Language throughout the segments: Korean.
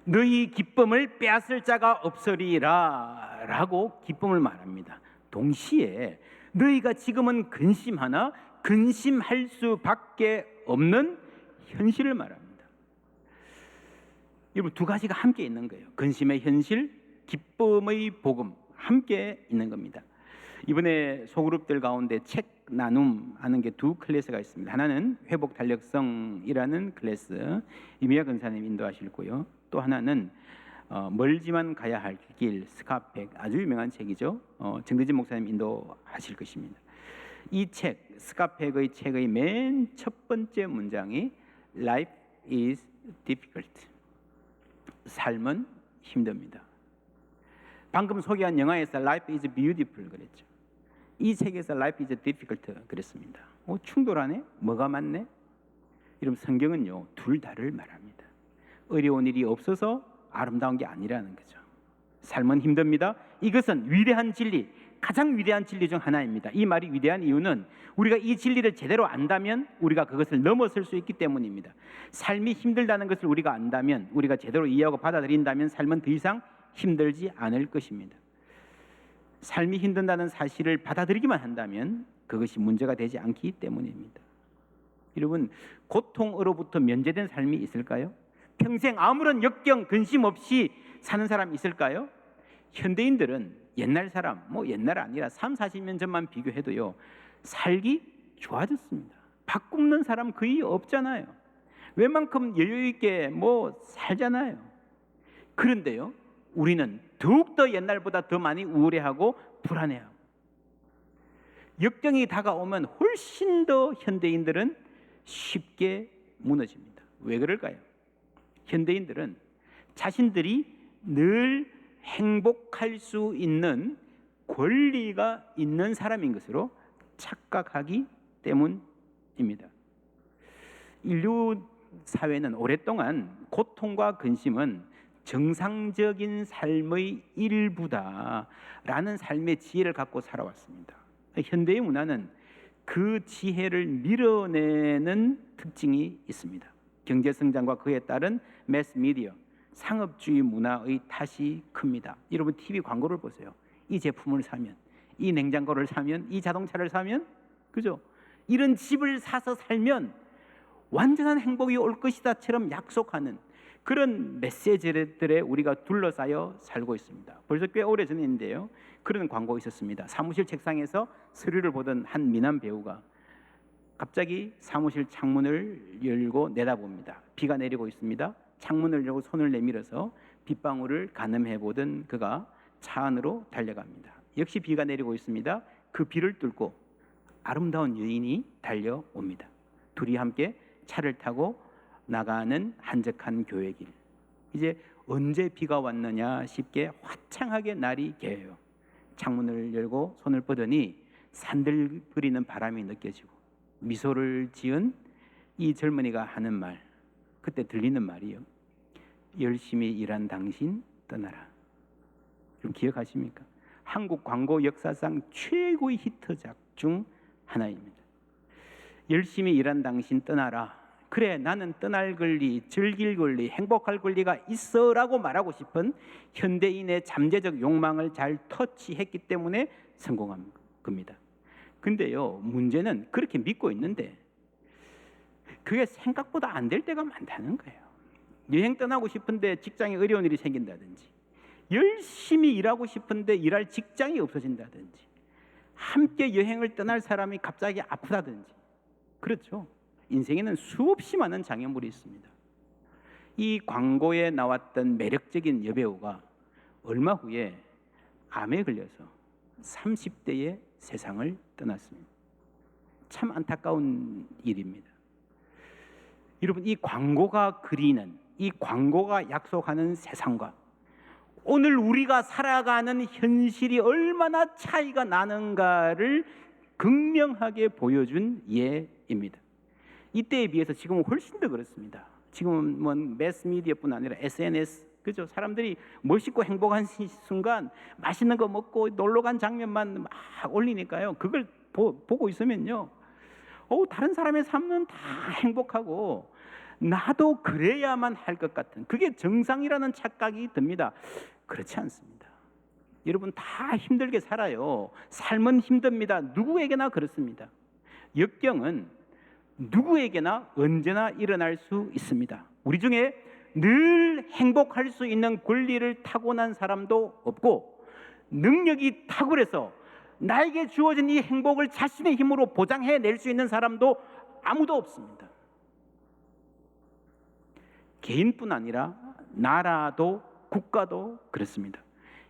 너희 기쁨을 빼앗을 자가 없으리라 라고 기쁨을 말합니다. 동시에 너희가 지금은 근심하나 근심할 수밖에 없는 현실을 말합니다. 여러분, 두 가지가 함께 있는 거예요. 근심의 현실, 기쁨의 복음 함께 있는 겁니다. 이번에 소그룹들 가운데 책 나눔 하는 게 두 클래스가 있습니다. 하나는 회복 달력성이라는 클래스, 이미야 근사님 인도하실 거고요. 또 하나는 멀지만 가야 할 길, 스카펙, 아주 유명한 책이죠. 정대진 목사님 인도하실 것입니다. 이 책, 스카펙의 책의 맨 첫 번째 문장이 Life is difficult. 삶은 힘듭니다. 방금 소개한 영화에서 Life is beautiful 그랬죠. 이 책에서 Life is difficult 그랬습니다. 충돌하네? 뭐가 맞네? 이러면 성경은요, 둘 다를 말합니다. 어려운 일이 없어서 아름다운 게 아니라는 거죠. 삶은 힘듭니다. 이것은 위대한 진리, 가장 위대한 진리 중 하나입니다. 이 말이 위대한 이유는 우리가 이 진리를 제대로 안다면 우리가 그것을 넘어설 수 있기 때문입니다. 삶이 힘들다는 것을 우리가 안다면, 우리가 제대로 이해하고 받아들인다면 삶은 더 이상 힘들지 않을 것입니다. 삶이 힘든다는 사실을 받아들이기만 한다면 그것이 문제가 되지 않기 때문입니다. 여러분, 고통으로부터 면제된 삶이 있을까요? 평생 아무런 역경, 근심 없이 사는 사람이 있을까요? 현대인들은 옛날 사람, 옛날 아니라 3, 40년 전만 비교해도요, 살기 좋아졌습니다. 밥 굶는 사람 거의 없잖아요. 웬만큼 여유 있게 살잖아요. 그런데요, 우리는 더욱더 옛날보다 더 많이 우울해하고 불안해하고, 역경이 다가오면 훨씬 더 현대인들은 쉽게 무너집니다. 왜 그럴까요? 현대인들은 자신들이 늘 행복할 수 있는 권리가 있는 사람인 것으로 착각하기 때문입니다. 인류 사회는 오랫동안 고통과 근심은 정상적인 삶의 일부다라는 삶의 지혜를 갖고 살아왔습니다. 현대의 문화는 그 지혜를 밀어내는 특징이 있습니다. 경제성장과 그에 따른 매스미디어, 상업주의 문화의 탓이 큽니다. 여러분, TV 광고를 보세요. 이 제품을 사면, 이 냉장고를 사면, 이 자동차를 사면, 그죠? 이런 집을 사서 살면 완전한 행복이 올 것이다처럼 약속하는 그런 메시지들에 우리가 둘러싸여 살고 있습니다. 벌써 꽤 오래전인데요, 그런 광고가 있었습니다. 사무실 책상에서 서류를 보던 한 미남 배우가 갑자기 사무실 창문을 열고 내다봅니다. 비가 내리고 있습니다. 창문을 열고 손을 내밀어서 빗방울을 가늠해 보던 그가 차 안으로 달려갑니다. 역시 비가 내리고 있습니다. 그 비를 뚫고 아름다운 여인이 달려옵니다. 둘이 함께 차를 타고 나가는 한적한 교회길. 이제 언제 비가 왔느냐 싶게 화창하게 날이 개요. 창문을 열고 손을 뻗으니 산들거리는 바람이 느껴지고 미소를 지은 이 젊은이가 하는 말, 그때 들리는 말이요, 열심히 일한 당신 떠나라. 좀 기억하십니까? 한국 광고 역사상 최고의 히트작 중 하나입니다. 열심히 일한 당신 떠나라. 그래, 나는 떠날 권리, 즐길 권리, 행복할 권리가 있어라고 말하고 싶은 현대인의 잠재적 욕망을 잘 터치했기 때문에 성공한 겁니다. 근데요, 문제는 그렇게 믿고 있는데 그게 생각보다 안 될 때가 많다는 거예요. 여행 떠나고 싶은데 직장에 어려운 일이 생긴다든지, 열심히 일하고 싶은데 일할 직장이 없어진다든지, 함께 여행을 떠날 사람이 갑자기 아프다든지. 그렇죠. 인생에는 수없이 많은 장애물이 있습니다. 이 광고에 나왔던 매력적인 여배우가 얼마 후에 암에 걸려서 30대에 세상을 떠났습니다. 참 안타까운 일입니다. 여러분, 이 광고가 그리는, 이 광고가 약속하는 세상과 오늘 우리가 살아가는 현실이 얼마나 차이가 나는가를 극명하게 보여준 예입니다. 이때에 비해서 지금은 훨씬 더 그렇습니다. 지금은 매스미디어뿐 아니라 SNS, 그죠? 사람들이 멋있고 행복한 순간 맛있는 거 먹고 놀러 간 장면만 막 올리니까요, 그걸 보고 있으면요, 다른 사람의 삶은 다 행복하고 나도 그래야만 할 것 같은, 그게 정상이라는 착각이 듭니다. 그렇지 않습니다. 여러분 다 힘들게 살아요. 삶은 힘듭니다. 누구에게나 그렇습니다. 역경은 누구에게나 언제나 일어날 수 있습니다. 우리 중에 늘 행복할 수 있는 권리를 타고난 사람도 없고, 능력이 탁월해서 나에게 주어진 이 행복을 자신의 힘으로 보장해낼 수 있는 사람도 아무도 없습니다. 개인뿐 아니라 나라도 국가도 그렇습니다.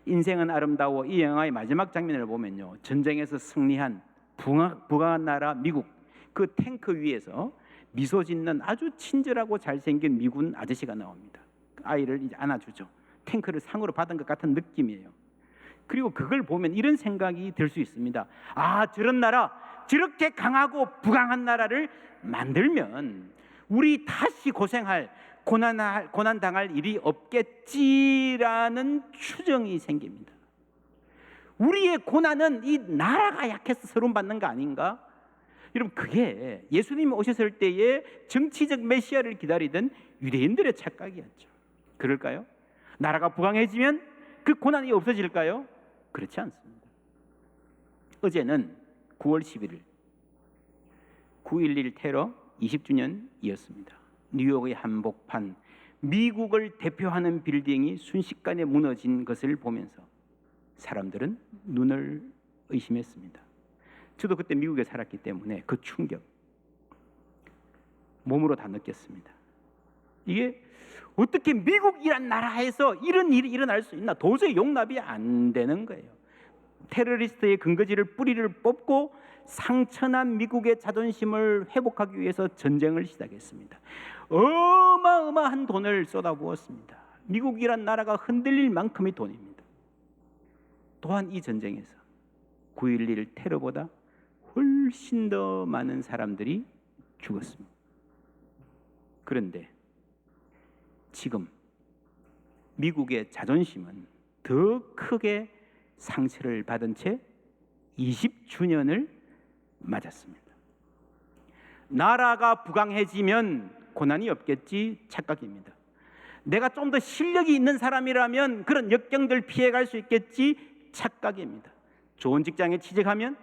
인생은 아름다워, 이 영화의 마지막 장면을 보면요, 전쟁에서 승리한 부강한 나라 미국, 그 탱크 위에서 미소 짓는 아주 친절하고 잘생긴 미군 아저씨가 나옵니다. 아이를 이제 안아주죠. 탱크를 상으로 받은 것 같은 느낌이에요. 그리고 그걸 보면 이런 생각이 들 수 있습니다. 아, 저런 나라, 저렇게 강하고 부강한 나라를 만들면 우리 다시 고생할, 고난 당할 일이 없겠지라는 추정이 생깁니다. 우리의 고난은 이 나라가 약해서 서름받는 거 아닌가? 여러분, 그게 예수님이 오셨을 때에 정치적 메시아를 기다리던 유대인들의 착각이었죠. 그럴까요? 나라가 부강해지면 그 고난이 없어질까요? 그렇지 않습니다. 어제는 9월 11일 9.11 테러 20주년이었습니다. 뉴욕의 한복판, 미국을 대표하는 빌딩이 순식간에 무너진 것을 보면서 사람들은 눈을 의심했습니다. 저도 그때 미국에 살았기 때문에 그 충격 몸으로 다 느꼈습니다. 이게 어떻게 미국이란 나라에서 이런 일이 일어날 수 있나? 도저히 용납이 안 되는 거예요. 테러리스트의 근거지를 뿌리를 뽑고 상처난 미국의 자존심을 회복하기 위해서 전쟁을 시작했습니다. 어마어마한 돈을 쏟아부었습니다. 미국이란 나라가 흔들릴 만큼의 돈입니다. 또한 이 전쟁에서 9.11 테러보다 훨씬 더 많은 사람들이 죽었습니다. 그런데 지금 미국의 자존심은 더 크게 상처를 받은 채 20주년을 맞았습니다. 나라가 부강해지면 고난이 없겠지 착각입니다. 내가 좀 더 실력이 있는 사람이라면 그런 역경들 피해갈 수 있겠지 착각입니다. 좋은 직장에 취직하면,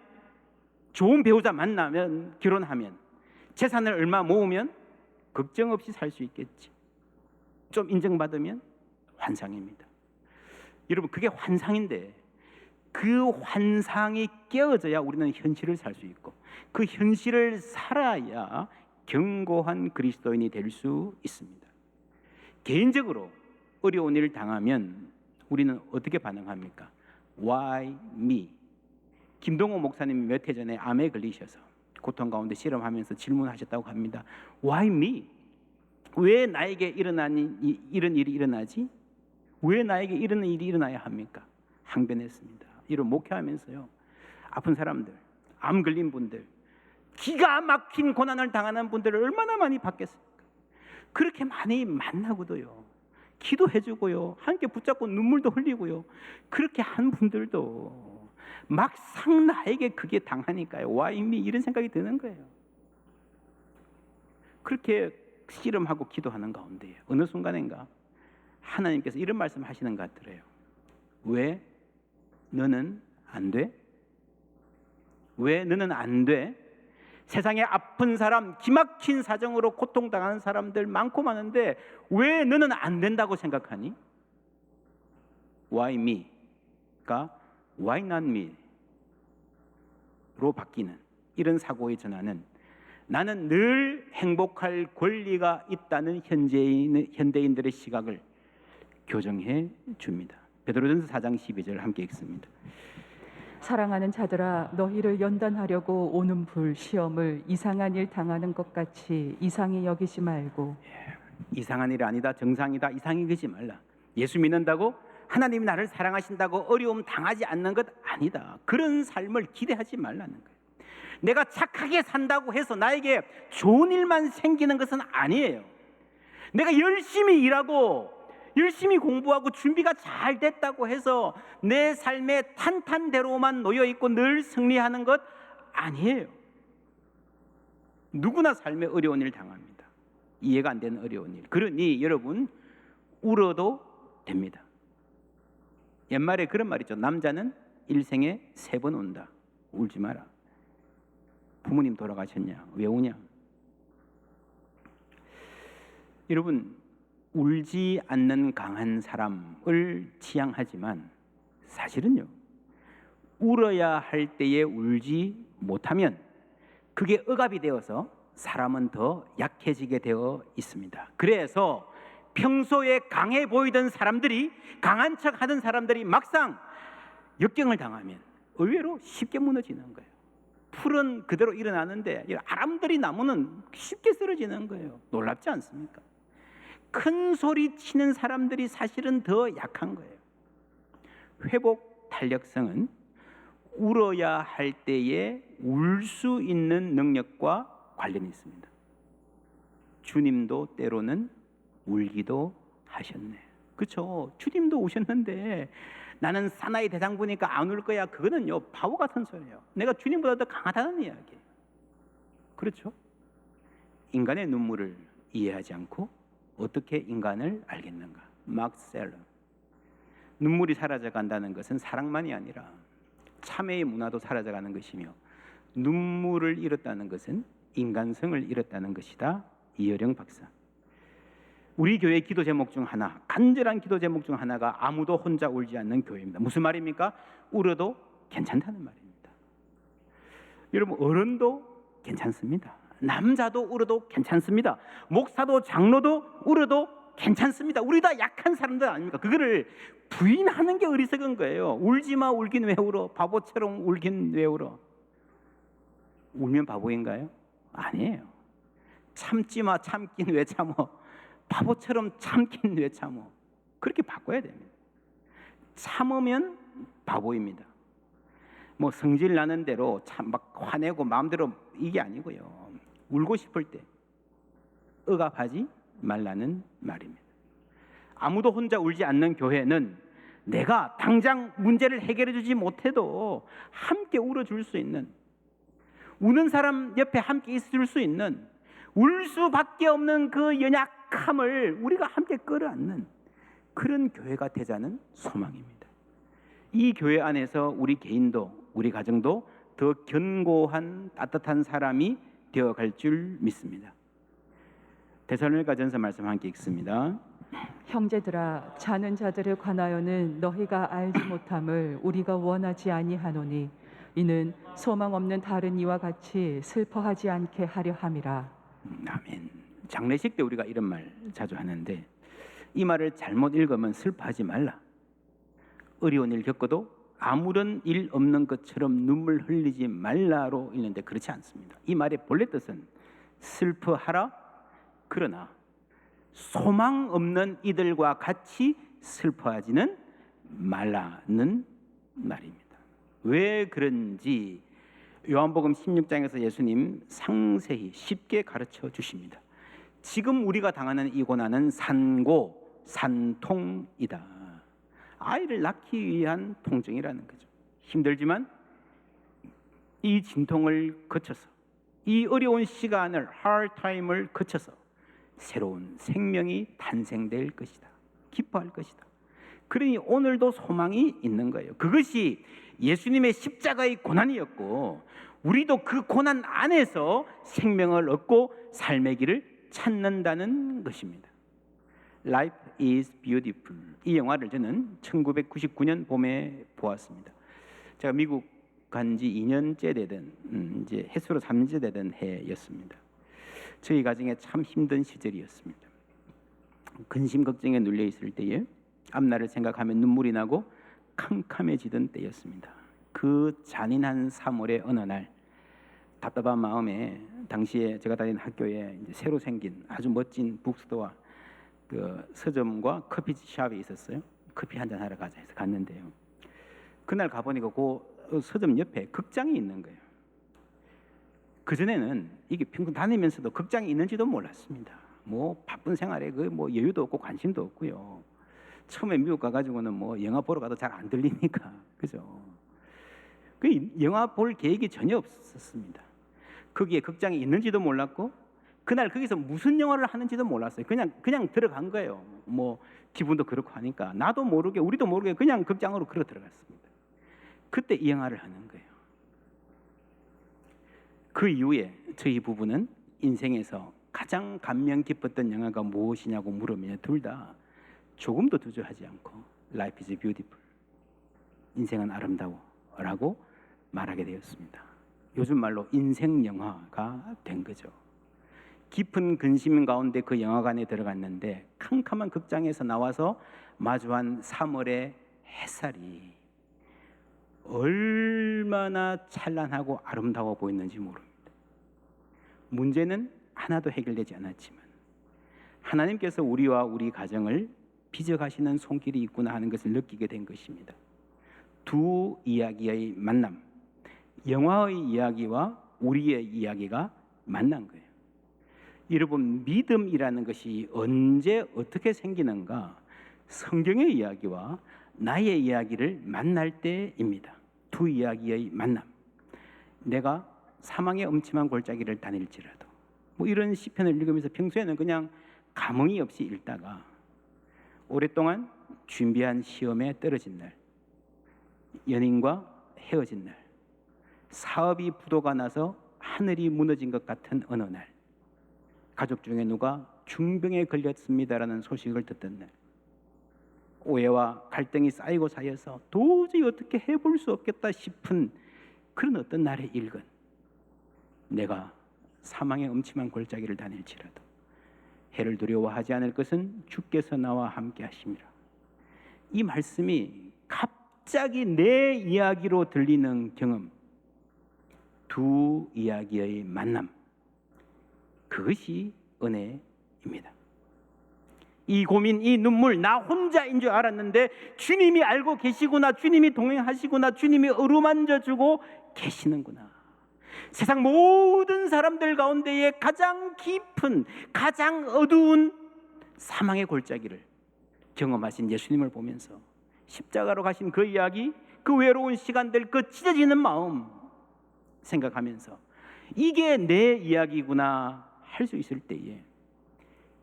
좋은 배우자 만나면, 결혼하면, 재산을 얼마 모으면 걱정 없이 살 수 있겠지. 좀 인정받으면 환상입니다. 여러분, 그게 환상인데 그 환상이 깨어져야 우리는 현실을 살 수 있고, 그 현실을 살아야 견고한 그리스도인이 될 수 있습니다. 개인적으로 어려운 일을 당하면 우리는 어떻게 반응합니까? Why me? 김동호 목사님이 몇 해 전에 암에 걸리셔서 고통 가운데 실험하면서 질문하셨다고 합니다. Why me? 왜 나에게 이런 일이 일어나지? 왜 나에게 이런 일이 일어나야 합니까? 항변했습니다. 이런 목회하면서요, 아픈 사람들, 암 걸린 분들, 기가 막힌 고난을 당하는 분들을 얼마나 많이 봤겠습니까? 그렇게 많이 만나고도요, 기도해주고요, 함께 붙잡고 눈물도 흘리고요, 그렇게 한 분들도 막상 나에게 그게 당하니까요, Why me? 이런 생각이 드는 거예요. 그렇게 씨름하고 기도하는 가운데 어느 순간인가 하나님께서 이런 말씀 하시는 것 같더래요. 왜 너는 안 돼? 왜 너는 안 돼? 세상에 아픈 사람, 기막힌 사정으로 고통당하는 사람들 많고 많은데 왜 너는 안 된다고 생각하니? Why me?가 Why not me? 로 바뀌는 이런 사고의 전환은 나는 늘 행복할 권리가 있다는 현대인들의 시각을 교정해 줍니다. 베드로전서 4장 12절 함께 읽습니다. 사랑하는 자들아, 너희를 연단하려고 오는 불 시험을 이상한 일 당하는 것 같이 이상히 여기지 말고. 이상한 일이 아니다, 정상이다, 이상히 여기지 말라. 예수 믿는다고 하나님이 나를 사랑하신다고 어려움 당하지 않는 것 아니다. 그런 삶을 기대하지 말라는 거예요. 내가 착하게 산다고 해서 나에게 좋은 일만 생기는 것은 아니에요. 내가 열심히 일하고 열심히 공부하고 준비가 잘 됐다고 해서 내 삶의 탄탄대로만 놓여있고 늘 승리하는 것 아니에요. 누구나 삶에 어려운 일 당합니다. 이해가 안 되는 어려운 일. 그러니 여러분 울어도 됩니다. 옛말에 그런 말 있죠. 남자는 일생에 3번 운다. 울지 마라. 부모님 돌아가셨냐? 왜 우냐? 여러분 울지 않는 강한 사람을 지향하지만 사실은요, 울어야 할 때에 울지 못하면 그게 억압이 되어서 사람은 더 약해지게 되어 있습니다. 그래서 평소에 강해 보이던 사람들이, 강한 척 하던 사람들이 막상 역경을 당하면 의외로 쉽게 무너지는 거예요. 풀은 그대로 일어나는데 아람들이 나무는 쉽게 쓰러지는 거예요. 놀랍지 않습니까? 큰 소리 치는 사람들이 사실은 더 약한 거예요. 회복 탄력성은 울어야 할 때에 울 수 있는 능력과 관련이 있습니다. 주님도 때로는 울기도 하셨네. 그렇죠? 주님도 우셨는데 나는 사나이 대장부니까 안 울 거야. 그거는요 바보 같은 소리예요. 내가 주님보다 더 강하다는 이야기예요. 그렇죠? 인간의 눈물을 이해하지 않고 어떻게 인간을 알겠는가? 막 셀러. 눈물이 사라져간다는 것은 사랑만이 아니라 참회의 문화도 사라져가는 것이며, 눈물을 잃었다는 것은 인간성을 잃었다는 것이다. 이어령 박사. 우리 교회 기도 제목 중 하나, 간절한 기도 제목 중 하나가 아무도 혼자 울지 않는 교회입니다. 무슨 말입니까? 울어도 괜찮다는 말입니다. 여러분 어른도 괜찮습니다. 남자도 울어도 괜찮습니다. 목사도 장로도 울어도 괜찮습니다. 우리 다 약한 사람들 아닙니까? 그거를 부인하는 게 어리석은 거예요. 울지 마, 울긴 왜 울어? 바보처럼 울긴 왜 울어? 울면 바보인가요? 아니에요. 참지 마, 참긴 왜 참어? 바보처럼 참긴 왜 참어? 그렇게 바꿔야 됩니다. 참으면 바보입니다. 뭐 성질 나는 대로 참 막 화내고 마음대로 이게 아니고요. 울고 싶을 때 억압하지 말라는 말입니다. 아무도 혼자 울지 않는 교회는 내가 당장 문제를 해결해 주지 못해도 함께 울어줄 수 있는, 우는 사람 옆에 함께 있을 수 있는, 울 수밖에 없는 그 연약함을 우리가 함께 끌어안는 그런 교회가 되자는 소망입니다. 이 교회 안에서 우리 개인도 우리 가정도 더 견고한 따뜻한 사람이 되어갈 줄 믿습니다. 데살로니가전서 말씀 함께 읽습니다. 형제들아, 자는 자들에 관하여는 너희가 알지 못함을 우리가 원하지 아니하노니 이는 소망 없는 다른 이와 같이 슬퍼하지 않게 하려 함이라. 아멘. 장례식 때 우리가 이런 말 자주 하는데, 이 말을 잘못 읽으면 슬퍼하지 말라. 어려운 일 겪어도 아무런 일 없는 것처럼 눈물 흘리지 말라로 읽는데 그렇지 않습니다. 이 말의 본래 뜻은 슬퍼하라, 그러나 소망 없는 이들과 같이 슬퍼하지는 말라는 말입니다. 왜 그런지 요한복음 16장에서 예수님 상세히 쉽게 가르쳐 주십니다. 지금 우리가 당하는 이 고난은 산고, 산통이다. 아이를 낳기 위한 통증이라는 거죠. 힘들지만 이 진통을 거쳐서, 이 어려운 시간을, hard time을 거쳐서 새로운 생명이 탄생될 것이다. 기뻐할 것이다. 그러니 오늘도 소망이 있는 거예요. 그것이 예수님의 십자가의 고난이었고, 우리도 그 고난 안에서 생명을 얻고 삶의 길을 찾는다는 것입니다. Life is beautiful. 이 영화를 저는 1999년 봄에 보았습니다. 제가 미국 간지 2년째 되던, 이제 해수로 3년째 되던 해였습니다. 저희 가정에 참 힘든 시절이었습니다. 근심 걱정에 눌려 있을 때에 앞날을 생각하면 눈물이 나고 캄캄해지던 때였습니다. 그 잔인한 3월의 어느 날, 답답한 마음에 당시에 제가 다니는 학교에 이제 새로 생긴 아주 멋진 북스토어, 그 서점과 커피숍이 있었어요. 커피 한잔 하러 가자 해서 갔는데요. 그날 가보니까 그 서점 옆에 극장이 있는 거예요. 그전에는 이게 평생 다니면서도 극장이 있는지도 몰랐습니다. 뭐 바쁜 생활에 그 뭐 여유도 없고 관심도 없고요. 처음에 미국 가가지고는 뭐 영화 보러 가도 잘 안 들리니까, 그죠? 그 영화 볼 계획이 전혀 없었습니다. 거기에 극장이 있는지도 몰랐고 그날 거기서 무슨 영화를 하는지도 몰랐어요. 그냥 들어간 거예요. 뭐 기분도 그렇고 하니까 나도 모르게 우리도 모르게 그냥 극장으로 걸어 들어갔습니다. 그때 이 영화를 하는 거예요. 그 이후에 저희 부부는 인생에서 가장 감명 깊었던 영화가 무엇이냐고 물으면 둘 다 조금도 주저하지 않고 Life is beautiful, 인생은 아름다워 라고 말하게 되었습니다. 요즘 말로 인생 영화가 된 거죠. 깊은 근심 가운데 그 영화관에 들어갔는데 캄캄한 극장에서 나와서 마주한 3월의 햇살이 얼마나 찬란하고 아름다워 보였는지 모릅니다. 문제는 하나도 해결되지 않았지만 하나님께서 우리와 우리 가정을 빚어가시는 손길이 있구나 하는 것을 느끼게 된 것입니다. 두 이야기의 만남, 영화의 이야기와 우리의 이야기가 만난 거예요. 여러분, 믿음이라는 것이 언제 어떻게 생기는가? 성경의 이야기와 나의 이야기를 만날 때입니다. 두 이야기의 만남. 내가 사망의 엄침한 골짜기를 다닐지라도, 뭐 이런 시편을 읽으면서 평소에는 그냥 감흥이 없이 읽다가 오랫동안 준비한 시험에 떨어진 날, 연인과 헤어진 날, 사업이 부도가 나서 하늘이 무너진 것 같은 어느 날, 가족 중에 누가 중병에 걸렸습니다라는 소식을 듣던 날, 오해와 갈등이 쌓이고 쌓여서 도저히 어떻게 해볼 수 없겠다 싶은 그런 어떤 날에 읽은, 내가 사망의 음침한 골짜기를 다닐지라도 해를 두려워하지 않을 것은 주께서 나와 함께 하심이라. 이 말씀이 갑자기 내 이야기로 들리는 경험, 두 이야기의 만남, 그것이 은혜입니다. 이 고민, 이 눈물, 나 혼자인 줄 알았는데 주님이 알고 계시구나, 주님이 동행하시구나, 주님이 어루만져주고 계시는구나. 세상 모든 사람들 가운데에 가장 깊은, 가장 어두운 사망의 골짜기를 경험하신 예수님을 보면서 십자가로 가신 그 이야기, 그 외로운 시간들, 그 찢어지는 마음 생각하면서 이게 내 이야기구나 할 수 있을 때에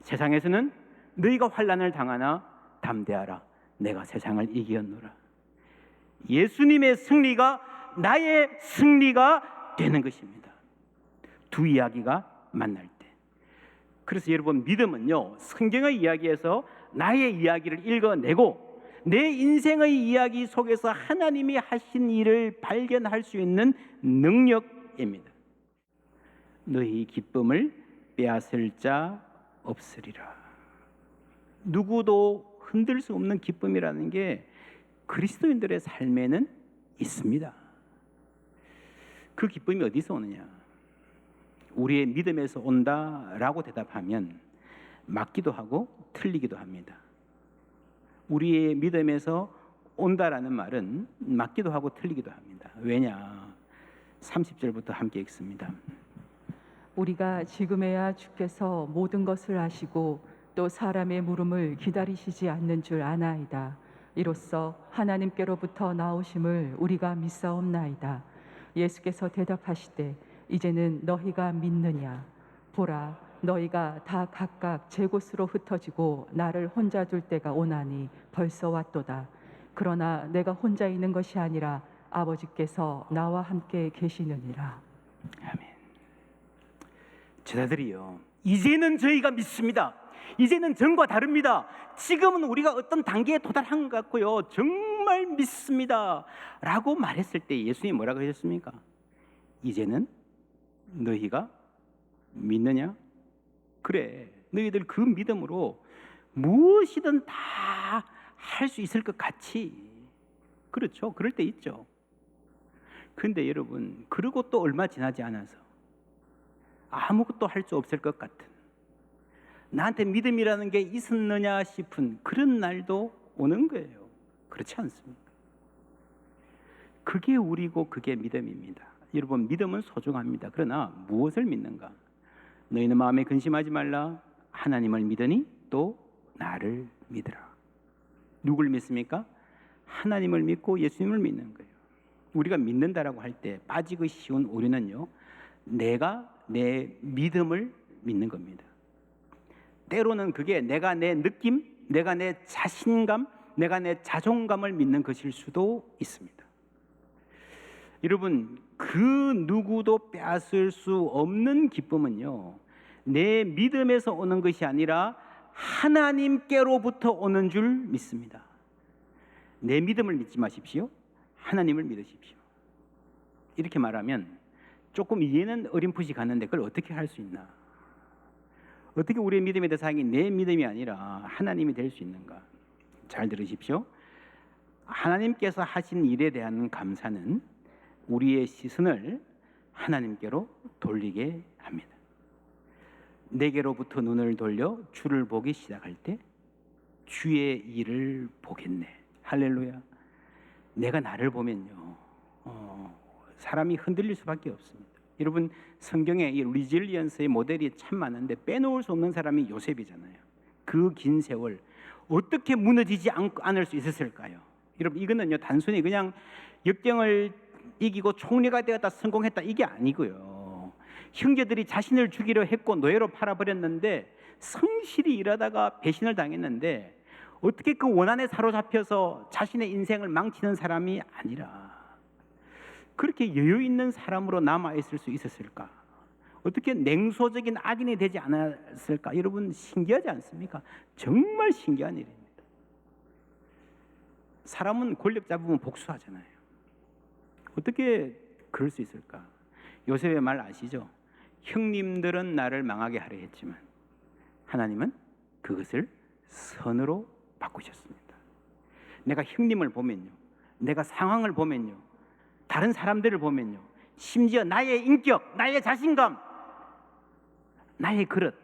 세상에서는 너희가 환난을 당하나 담대하라, 내가 세상을 이기었노라. 예수님의 승리가 나의 승리가 되는 것입니다. 두 이야기가 만날 때. 그래서 여러분, 믿음은요, 성경의 이야기에서 나의 이야기를 읽어내고 내 인생의 이야기 속에서 하나님이 하신 일을 발견할 수 있는 능력입니다. 너희 기쁨을 빼앗을 자 없으리라. 누구도 흔들 수 없는 기쁨이라는 게 그리스도인들의 삶에는 있습니다. 그 기쁨이 어디서 오느냐? 우리의 믿음에서 온다라고 대답하면 맞기도 하고 틀리기도 합니다. 우리의 믿음에서 온다라는 말은 맞기도 하고 틀리기도 합니다. 왜냐? 30절부터 함께 읽습니다. 우리가 지금에야 주께서 모든 것을 아시고 또 사람의 물음을 기다리시지 않는 줄 아나이다. 이로써 하나님께로부터 나오심을 우리가 믿사옵나이다. 예수께서 대답하시되 이제는 너희가 믿느냐? 보라, 너희가 다 각각 제 곳으로 흩어지고 나를 혼자 둘 때가 오나니 벌써 왔도다. 그러나 내가 혼자 있는 것이 아니라 아버지께서 나와 함께 계시느니라. 아멘. 제자들이요, 이제는 저희가 믿습니다. 이제는 전과 다릅니다. 지금은 우리가 어떤 단계에 도달한 것 같고요, 정말 믿습니다 라고 말했을 때 예수님이 뭐라고 하셨습니까? 이제는 너희가 믿느냐? 그래, 너희들 그 믿음으로 무엇이든 다 할 수 있을 것 같이. 그렇죠, 그럴 때 있죠. 그런데 여러분, 그러고 또 얼마 지나지 않아서 아무것도 할 수 없을 것 같은, 나한테 믿음이라는 게 있었느냐 싶은 그런 날도 오는 거예요. 그렇지 않습니까? 그게 우리고 그게 믿음입니다. 여러분, 믿음은 소중합니다. 그러나 무엇을 믿는가? 너희는 마음에 근심하지 말라. 하나님을 믿으니 또 나를 믿으라. 누굴 믿습니까? 하나님을 믿고 예수님을 믿는 거예요. 우리가 믿는다라고 할 때 빠지기 쉬운 오류는요, 내가 내 믿음을 믿는 겁니다. 때로는 그게 내가 내 느낌, 내가 내 자신감, 내가 내 자존감을 믿는 것일 수도 있습니다. 여러분, 그 누구도 빼앗을 수 없는 기쁨은요, 내 믿음에서 오는 것이 아니라 하나님께로부터 오는 줄 믿습니다. 내 믿음을 믿지 마십시오. 하나님을 믿으십시오. 이렇게 말하면 조금 이해는 어렴풋이 가는데 그걸 어떻게 할 수 있나? 어떻게 우리의 믿음에 대해서 하기 내 믿음이 아니라 하나님이 될 수 있는가? 잘 들으십시오. 하나님께서 하신 일에 대한 감사는 우리의 시선을 하나님께로 돌리게 합니다. 내게로부터 눈을 돌려 주를 보기 시작할 때 주의 일을 보겠네. 할렐루야. 내가 나를 보면요, 사람이 흔들릴 수밖에 없습니다. 여러분, 성경에 이 리질리언스의 모델이 참 많은데 빼놓을 수 없는 사람이 요셉이잖아요. 그 긴 세월 어떻게 무너지지 않을 수 있었을까요? 여러분, 이거는요 단순히 그냥 역경을 이기고 총리가 되었다 성공했다 이게 아니고요. 형제들이 자신을 죽이려 했고 노예로 팔아버렸는데 성실히 일하다가 배신을 당했는데 어떻게 그 원한에 사로잡혀서 자신의 인생을 망치는 사람이 아니라 그렇게 여유 있는 사람으로 남아있을 수 있었을까? 어떻게 냉소적인 악인이 되지 않았을까? 여러분, 신기하지 않습니까? 정말 신기한 일입니다. 사람은 권력 잡으면 복수하잖아요. 어떻게 그럴 수 있을까? 요셉의 말 아시죠? 형님들은 나를 망하게 하려 했지만 하나님은 그것을 선으로 바꾸셨습니다. 내가 형님을 보면요, 내가 상황을 보면요, 다른 사람들을 보면요, 심지어 나의 인격, 나의 자신감, 나의 그릇,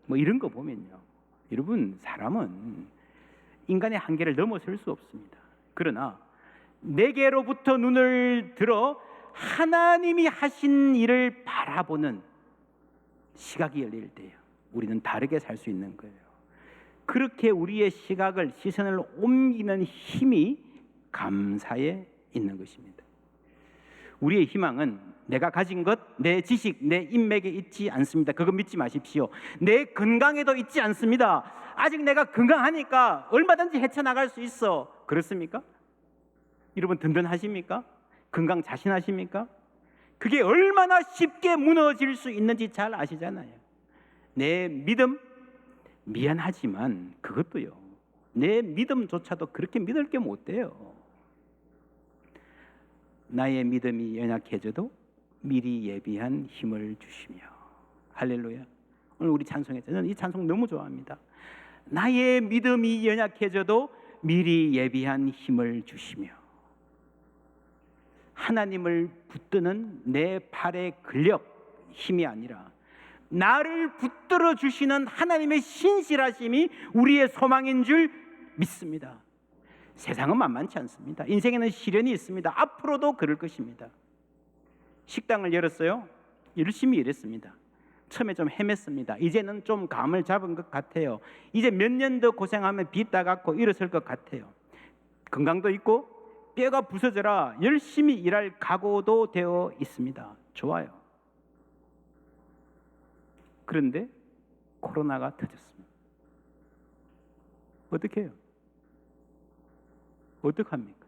뭐 이런 거 보면요, 여러분, 사람은 인간의 한계를 넘어설 수 없습니다. 그러나 내게로부터 눈을 들어 하나님이 하신 일을 바라보는 시각이 열릴 때요, 우리는 다르게 살 수 있는 거예요. 그렇게 우리의 시각을, 시선을 옮기는 힘이 감사에 있는 것입니다. 우리의 희망은 내가 가진 것, 내 지식, 내 인맥에 있지 않습니다. 그거 믿지 마십시오. 내 건강에도 있지 않습니다. 아직 내가 건강하니까 얼마든지 헤쳐나갈 수 있어. 그렇습니까? 여러분, 든든하십니까? 건강 자신하십니까? 그게 얼마나 쉽게 무너질 수 있는지 잘 아시잖아요. 내 믿음, 미안하지만 그것도요, 내 믿음조차도 그렇게 믿을 게 못 돼요. 나의 믿음이 연약해져도 미리 예비한 힘을 주시며. 할렐루야. 오늘 우리 찬송했죠. 저는 이 찬송 너무 좋아합니다. 나의 믿음이 연약해져도 미리 예비한 힘을 주시며. 하나님을 붙드는 내 팔의 근력, 힘이 아니라 나를 붙들어 주시는 하나님의 신실하심이 우리의 소망인 줄 믿습니다. 세상은 만만치 않습니다. 인생에는 시련이 있습니다. 앞으로도 그럴 것입니다. 식당을 열었어요. 열심히 일했습니다. 처음에 좀 헤맸습니다. 이제는 좀 감을 잡은 것 같아요. 이제 몇 년 더 고생하면 빚 다 갚고 일어설 것 같아요. 건강도 있고 뼈가 부서져라 열심히 일할 각오도 되어 있습니다. 좋아요. 그런데 코로나가 터졌습니다. 어떻게 해요? 어떡합니까?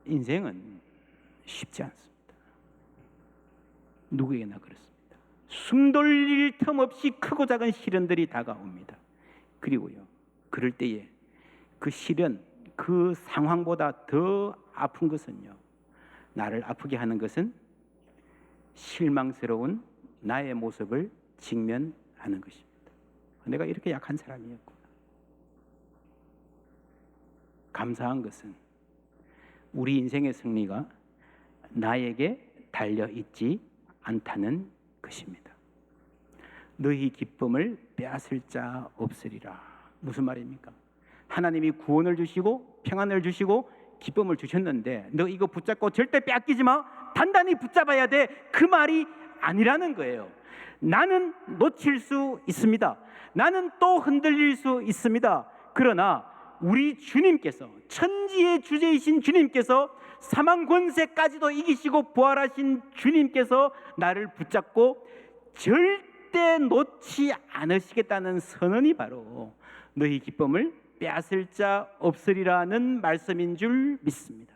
인생은 쉽지 않습니다. 누구에게나 그렇습니다. 숨 돌릴 틈 없이 크고 작은 시련들이 다가옵니다. 그리고요, 그럴 때에 그 시련, 그 상황보다 더 아픈 것은요, 나를 아프게 하는 것은 실망스러운 나의 모습을 직면하는 것입니다. 내가 이렇게 약한 사람이었구나. 감사한 것은 우리 인생의 승리가 나에게 달려있지 않다는 것입니다. 너희 기쁨을 빼앗을 자 없으리라. 무슨 말입니까? 하나님이 구원을 주시고 평안을 주시고 기쁨을 주셨는데 너 이거 붙잡고 절대 빼앗기지 마, 단단히 붙잡아야 돼, 그 말이 아니라는 거예요. 나는 놓칠 수 있습니다. 나는 또 흔들릴 수 있습니다. 그러나 우리 주님께서, 천지의 주제이신 주님께서, 사망 권세까지도 이기시고 부활하신 주님께서 나를 붙잡고 절대 놓지 않으시겠다는 선언이 바로 너희 기쁨을 빼앗을 자 없으리라는 말씀인 줄 믿습니다.